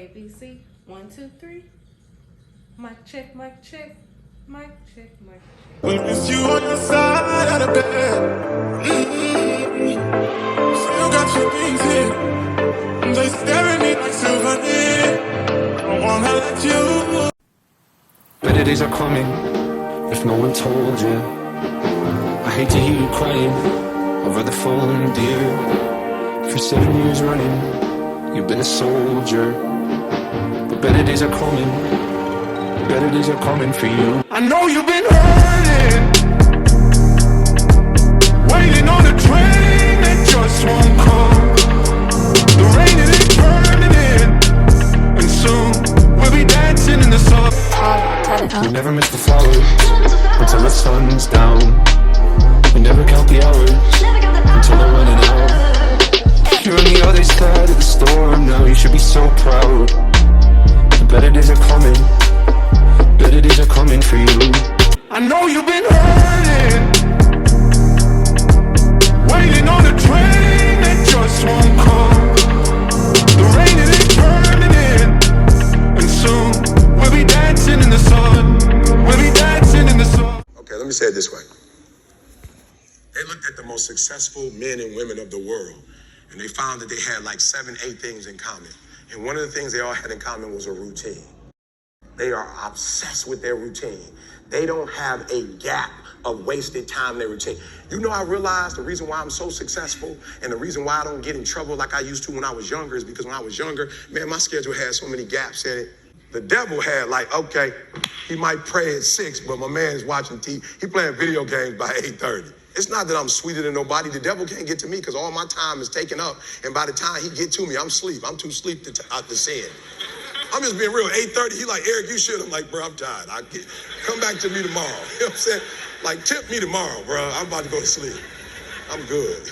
ABC, 1, 2, 3. Mic check, mic check, mic check, mic check. When it's you on your side of the bed, still got your things here. They stare at me like souvenir. Don't wanna let you. Better days are coming, if no one told you. I hate to hear you crying over the phone, dear. For 7 years running, you've been a soldier. But better days are coming, better days are coming for you. I know you've been hurting, waiting on a train that just won't come. The rain it is burning in, and soon we'll be dancing in the sun. We never miss the flowers until the sun's down. We never count the hours until they're running out. You're on the other side of the storm now, you should be so proud. The better days are coming, better days are coming for you. I know you've been hurting, waiting on a train that just won't come. The rain it is burning in, and soon we'll be dancing in the sun. We'll be dancing in the sun. Okay, let me say it this way. They looked at the most successful men and women of the world, and they found that they had like 7, 8 things in common. And one of the things they all had in common was a routine. They are obsessed with their routine. They don't have a gap of wasted time in their routine. You know, I realized the reason why I'm so successful and the reason why I don't get in trouble like I used to when I was younger is because when I was younger, man, my schedule had so many gaps in it. The devil had like, okay, he might pray at 6, but my man is watching TV. He playing video games by 8:30. It's not that I'm sweeter than nobody. The devil can't get to me because all my time is taken up. And by the time he get to me, I'm asleep. I'm too asleep to sin. I'm just being real. 8:30, he like, Eric, you should. I'm like, bro, I'm tired. Come back to me tomorrow. You know what I'm saying? Like, tip me tomorrow, bro. I'm about to go to sleep. I'm good.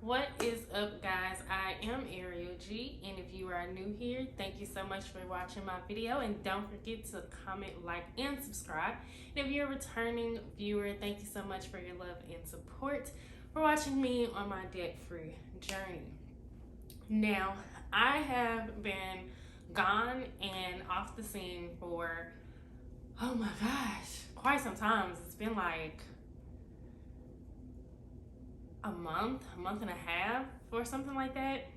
What is up, guys? I am Ariel G, and if you are new here, thank you so much for watching my video, and don't forget to comment, like, and subscribe. And if you're a returning viewer, thank you so much for your love and support for watching me on my debt-free journey. Now, I have been gone and off the scene for, oh my gosh, quite some time. It's been like a month and a half or something like that.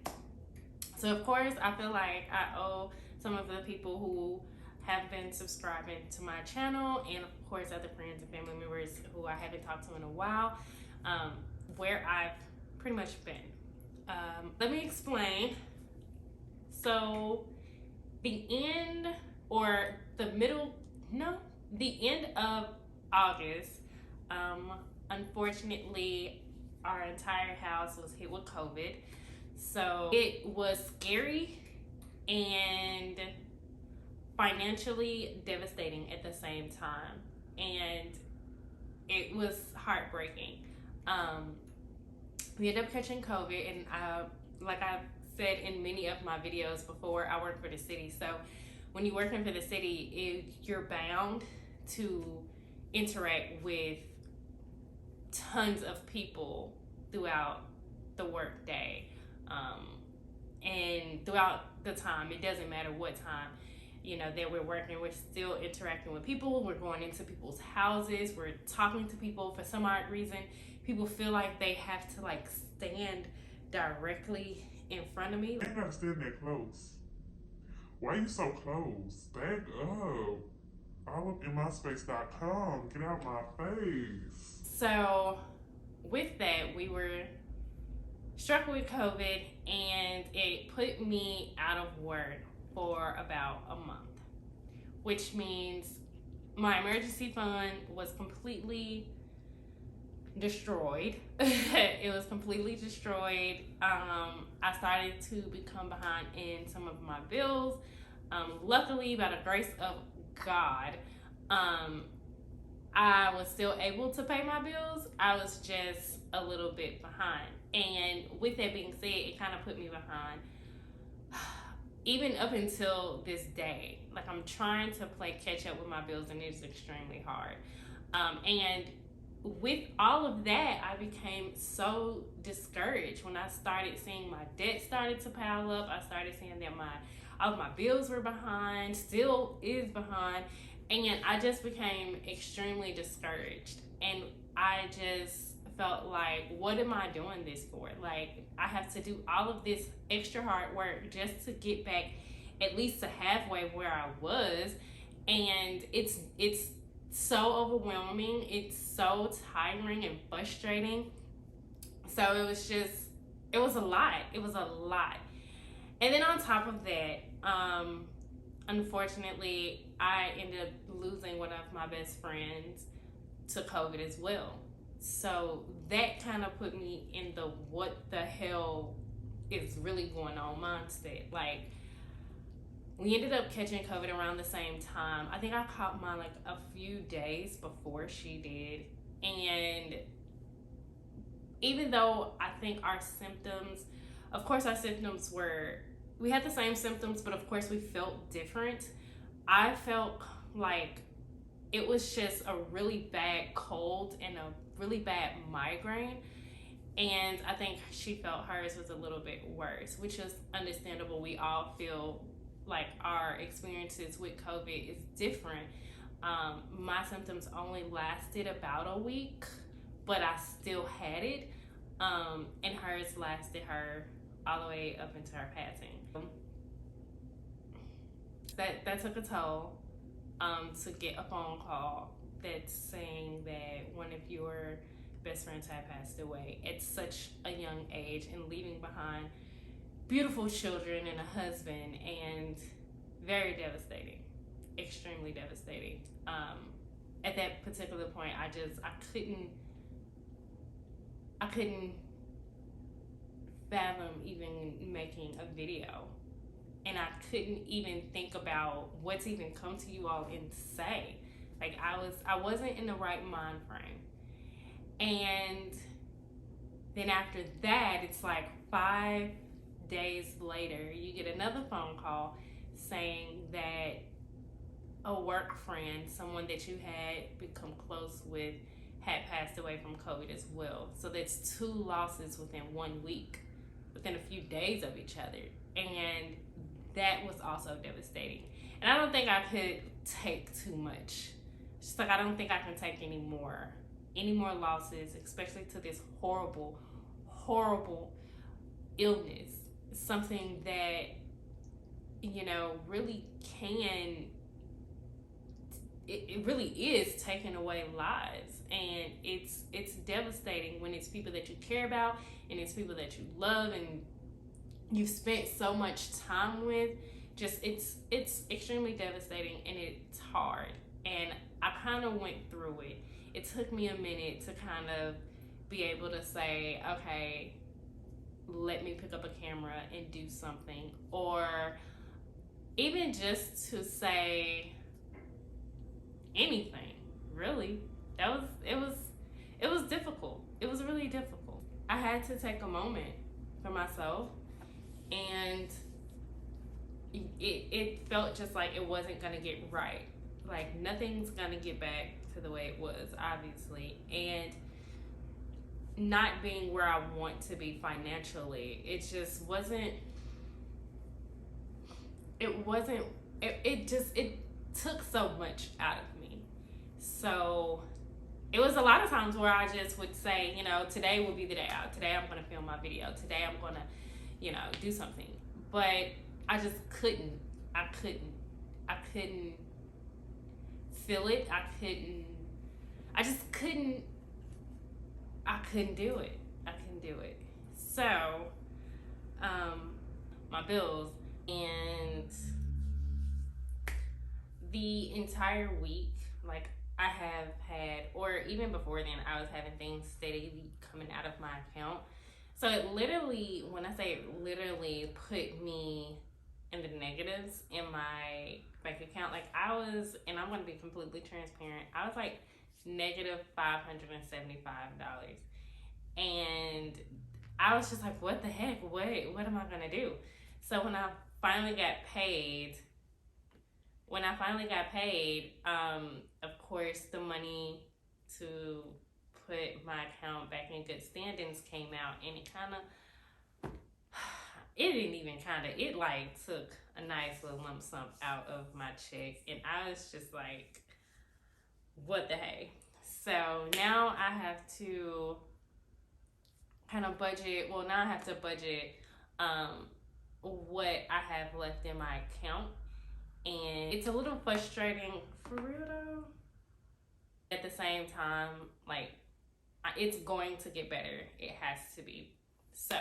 So of course I feel like I owe some of the people who have been subscribing to my channel, and of course other friends and family members who I haven't talked to in a while, where I've pretty much been. Let me explain. So the end of August, unfortunately our entire house was hit with COVID. So it was scary and financially devastating at the same time. And it was heartbreaking. We ended up catching COVID, and like I've said in many of my videos before, I work for the city. So when you're working for the city, you're bound to interact with tons of people throughout the work day, and throughout the time. It doesn't matter what time, you know, that we're working, we're still interacting with people. We're going into people's houses, we're talking to people. For some odd reason, people feel like they have to like stand directly in front of me. I ain't gotta stand that close. Why you so close? Back up. All up in myspace.com. Get out my face. So with that, we were struck with COVID, and it put me out of work for about a month, which means my emergency fund was completely destroyed. It was completely destroyed. I started to become behind in some of my bills. Luckily, by the grace of God, I was still able to pay my bills. I was just a little bit behind. And with that being said, it kind of put me behind. Even up until this day, like I'm trying to play catch up with my bills, and it's extremely hard. And with all of that, I became so discouraged when I started seeing my debt started to pile up. I started seeing that all of my bills were behind, still is behind, and I just became extremely discouraged. And I just felt like, what am I doing this for? Like, I have to do all of this extra hard work just to get back at least to halfway where I was. And it's so overwhelming. It's so tiring and frustrating. So it was a lot. It was a lot. And then on top of that, unfortunately, I ended up losing one of my best friends to COVID as well. So that kind of put me in the what the hell is really going on mindset. Like, we ended up catching COVID around the same time. I think I caught mine like a few days before she did. And even though I think our symptoms, of course our symptoms we had the same symptoms, but of course we felt different. I felt like it was just a really bad cold and a really bad migraine. And I think she felt hers was a little bit worse, which is understandable. We all feel like our experiences with COVID is different. My symptoms only lasted about a week, but I still had it. And hers lasted her all the way up into her passing. That took a toll. To get a phone call that's saying that one of your best friends had passed away at such a young age, and leaving behind beautiful children and a husband, and very devastating, extremely devastating. At that particular point, I couldn't fathom even making a video. And I couldn't even think about what to even come to you all and say. Like, I wasn't in the right mind frame. And then after that, it's like 5 days later, you get another phone call saying that a work friend, someone that you had become close with, had passed away from COVID as well. So that's 2 losses within 1 week, within a few days of each other. And that was also devastating. And I don't think I could take too much. Just like, I don't think I can take any more losses, especially to this horrible, horrible illness. Something that, really it really is taking away lives. And it's devastating when it's people that you care about, and it's people that you love, and you've spent so much time with. Just it's extremely devastating, and it's hard. And I kind of went through it. It took me a minute to kind of be able to say, okay, let me pick up a camera and do something, or even just to say anything. Really, it was difficult. It was really difficult. I had to take a moment for myself. And it felt just like it wasn't gonna get right. Like, nothing's gonna get back to the way it was, obviously. And not being where I want to be financially, it just wasn't. It took so much out of me. So it was a lot of times where I just would say, today will be the day out. Today I'm gonna film my video. Today I'm gonna do something. But I just couldn't. I couldn't feel it. I couldn't do it. So, my bills, and the entire week, like, I have had, or even before then, I was having things steadily coming out of my account. So it literally, when I say it literally, put me in the negatives in my bank account. Like, I was, and I'm going to be completely transparent, I was like negative $575. And I was just like, what the heck? What am I going to do? So when I finally got paid, of course, the money to put my account back in good standings came out, and it like took a nice little lump sum out of my check, and I was just like, what the heck? So now I have to kind of budget. Well, now I have to budget what I have left in my account, and it's a little frustrating for real though. At the same time, like, it's going to get better. It has to be. So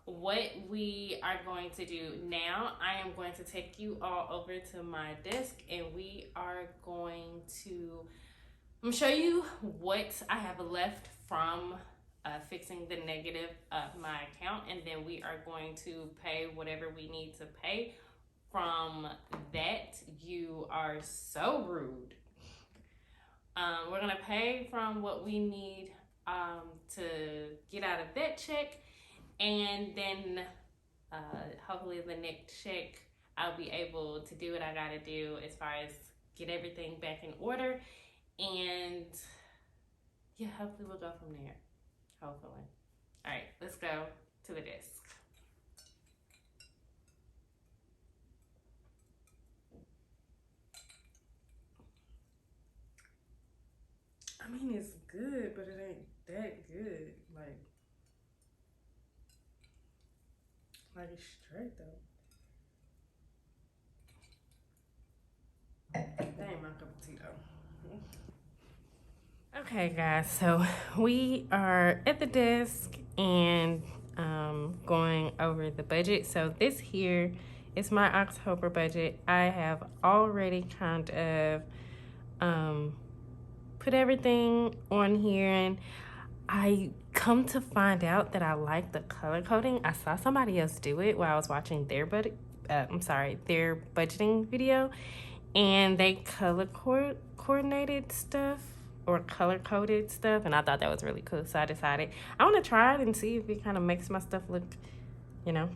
what we are going to do now, I am going to take you all over to my desk, and we are going to show you what I have left from fixing the negative of my account, and then we are going to pay whatever we need to pay from that. You are so rude. We're gonna pay from what we need to get out of that check, and then hopefully the next check I'll be able to do what I gotta do as far as get everything back in order, and yeah, hopefully we'll go from there. Hopefully. All right, let's go to the desk. I mean, it's good, but it ain't that good. Like it's straight though. That ain't my cup of tea though. Okay, guys, so we are at the desk and going over the budget. So this here is my October budget. I have already kind of put everything on here, and I come to find out that I like the color coding. I saw somebody else do it while I was watching their budgeting video, and they color coordinated stuff or color coded stuff, and I thought that was really cool. So I decided I want to try it and see if it kind of makes my stuff look,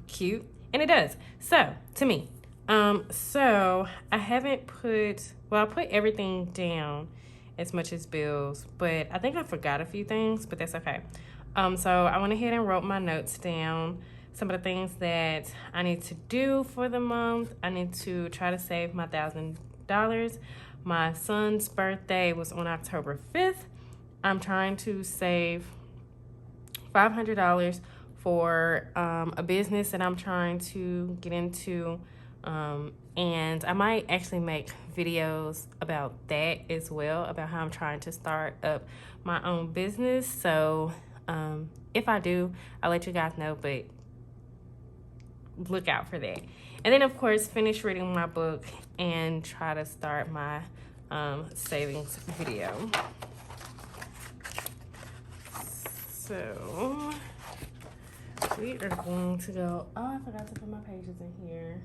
cute, and it does. So to me, so I haven't I put everything down as much as bills, but I think I forgot a few things, but that's okay. So I went ahead and wrote my notes down. Some of the things that I need to do for the month. I need to try to save my $1,000. My son's birthday was on October 5th. I'm trying to save $500 for a business that I'm trying to get into. And I might actually make videos about that as well, about how I'm trying to start up my own business. So if I do, I'll let you guys know, but look out for that. And then, of course, finish reading my book and try to start my savings video. So we are going to go. Oh, I forgot to put my pages in here.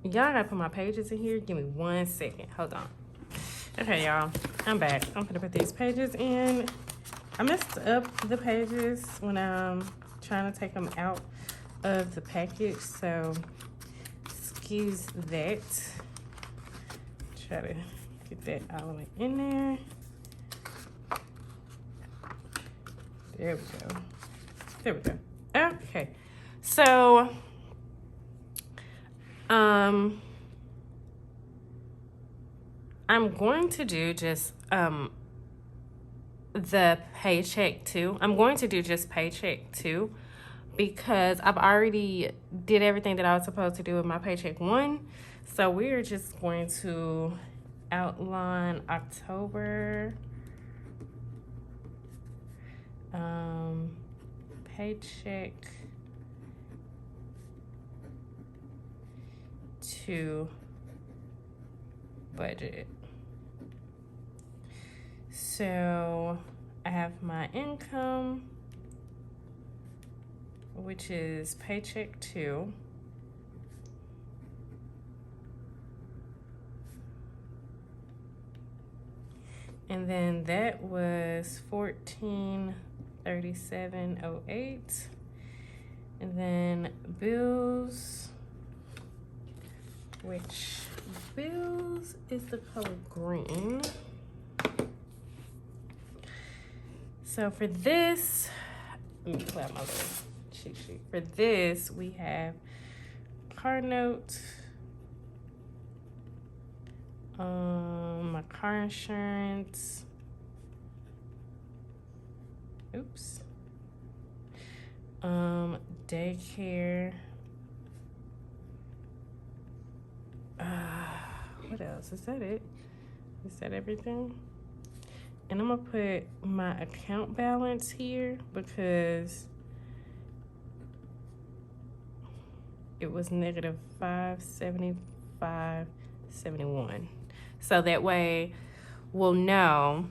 Y'all gotta put my pages in here. Give me 1 second. Hold on. Okay, y'all. I'm back. I'm gonna put these pages in. I messed up the pages when I'm trying to take them out of the package, so excuse that. Try to get that all in there. There we go. There we go. Okay. So I'm going to do just the paycheck 2. I'm going to do just paycheck 2 because I've already did everything that I was supposed to do with my paycheck 1. So we're just going to outline October. paycheck to budget. So I have my income, which is paycheck 2. And then that was $1437.08. And then bills, which bills is the color green. So for this, let me pull out my little cheat sheet. For this, we have car note, my car insurance, oops, daycare, what else? Is that it? Is that everything? And I'm gonna put my account balance here because it was negative 575.71. So that way we'll know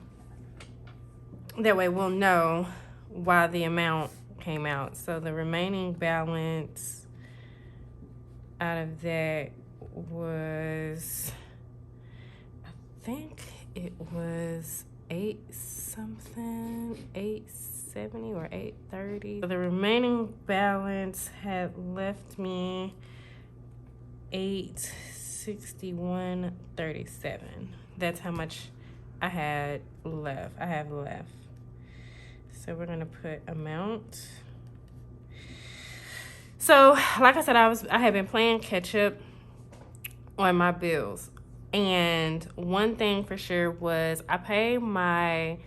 why the amount came out. So the remaining balance out of that was, I think it was 870 or 830. So the remaining balance had left me 861.37. That's how much I have left. So we're gonna put amount. So like I said, I had been playing catch up on my bills. And one thing for sure was I pay my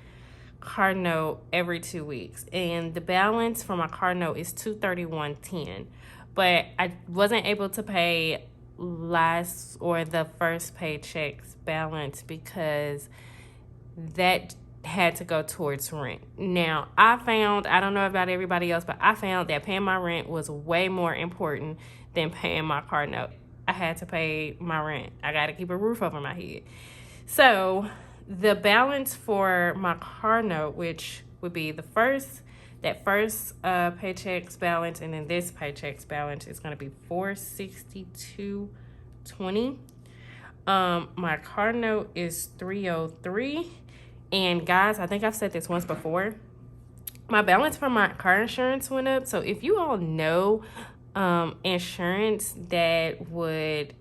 car note every 2 weeks. And the balance for my car note is $231.10. But I wasn't able to pay the first paycheck's balance because that had to go towards rent. Now, I don't know about everybody else, but I found that paying my rent was way more important than paying my car note. I had to pay my rent. I got to keep a roof over my head. So the balance for my car note, which would be that first paycheck's balance, and then this paycheck's balance is going to be $462.20. My car note is $303. And guys, I think I've said this once before. My balance for my car insurance went up. So if you all know insurance that would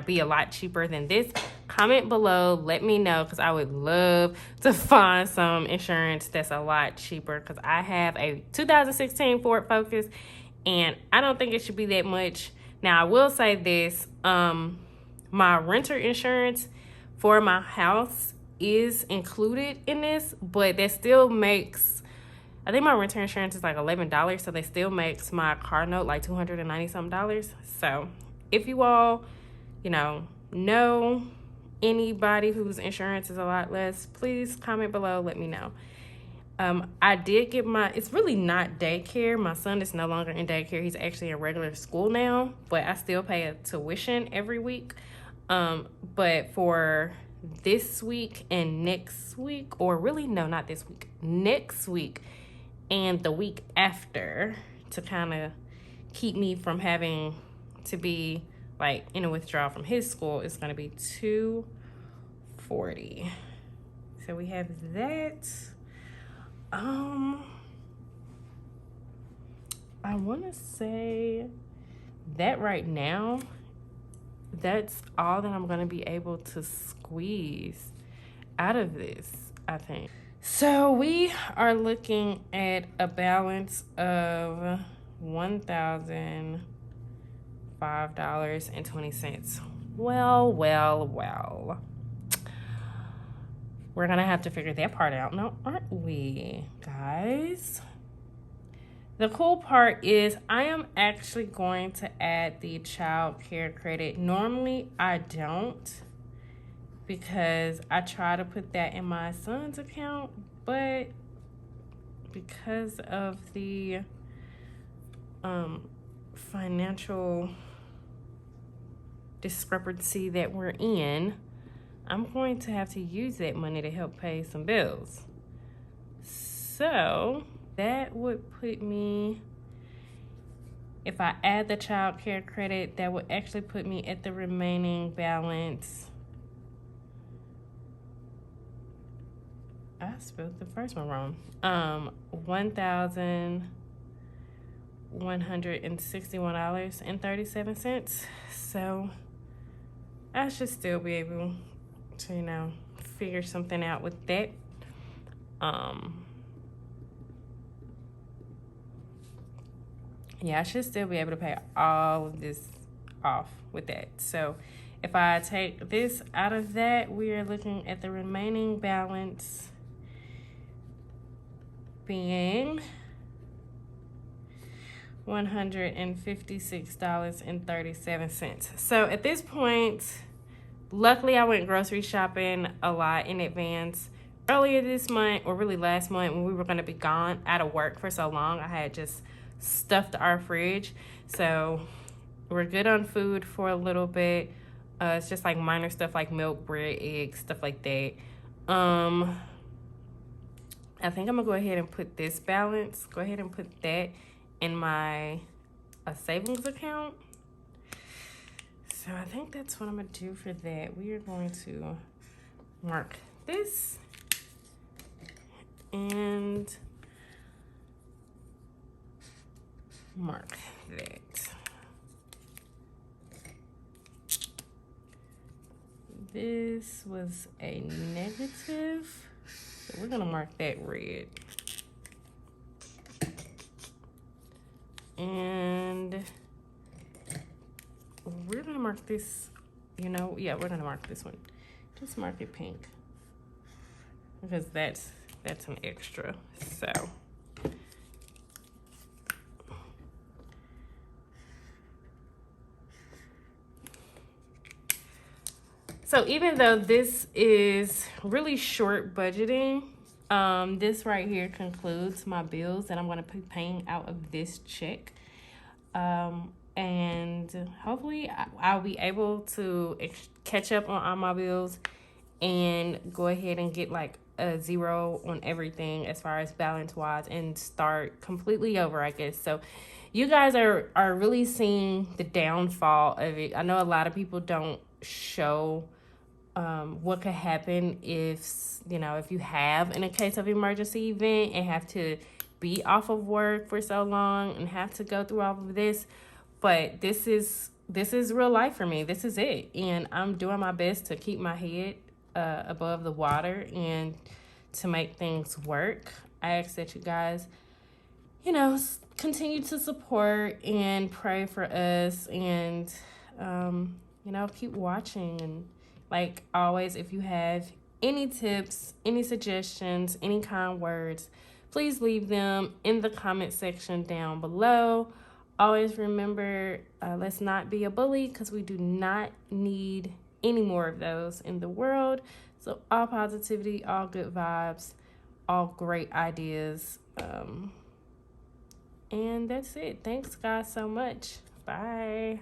be a lot cheaper than this, comment below, let me know, because I would love to find some insurance that's a lot cheaper, because I have a 2016 Ford Focus and I don't think it should be that much. Now I will say this, my renter insurance for my house is included in this, but that still makes, I think my renter insurance is like $11, so that still makes my car note like $290 something. So if you all, know anybody whose insurance is a lot less, please comment below, let me know. I did get it's really not daycare. My son is no longer in daycare. He's actually in regular school now, but I still pay a tuition every week. But for this week and next week, or really, no, not this week, next week and the week after, to kind of keep me from having to be like in a withdrawal from his school, it's going to be $240. So we have that. I want to say that right now, that's all that I'm going to be able to squeeze out of this, I think. So we are looking at a balance of $1,005.20. Well. We're going to have to figure that part out now, aren't we, guys? The cool part is I am actually going to add the child care credit. Normally, I don't, because I try to put that in my son's account, but because of the financial discrepancy that we're in, I'm going to have to use that money to help pay some bills. So that would put me, if I add the child care credit, that would actually put me at the remaining balance. I spelled the first one wrong. $1,161.37. So I should still be able to, you know, figure something out with that. Yeah, I should still be able to pay all of this off with that. So if I take this out of that, we are looking at the remaining balance being $156.37. So at this point, luckily I went grocery shopping a lot in advance. Earlier this month, or really last month, when we were going to be gone out of work for so long, I had just stuffed our fridge. So we're good on food for a little bit. It's just like minor stuff like milk, bread, eggs, stuff like that. I think I'm gonna go ahead and put this balance, go ahead and put that in my savings account. So I think that's what I'm gonna do for that. We are going to mark this and mark that. This was a negative. So we're gonna mark that red. And we're gonna mark this, you know, yeah, we're gonna mark this one. Just mark it pink. Because that's an extra. So even though this is really short budgeting, this right here concludes my bills that I'm going to be paying out of this check. And hopefully I'll be able to catch up on all my bills and go ahead and get like a zero on everything as far as balance wise and start completely over, I guess. So you guys are really seeing the downfall of it. I know a lot of people don't show what could happen if you have in a case of emergency event and have to be off of work for so long and have to go through all of this. But this is real life for me. This is it. And I'm doing my best to keep my head above the water and to make things work. I ask that you guys, continue to support and pray for us and, keep watching. And like always, if you have any tips, any suggestions, any kind words, please leave them in the comment section down below. Always remember, let's not be a bully because we do not need any more of those in the world. So all positivity, all good vibes, all great ideas. And that's it. Thanks guys so much. Bye.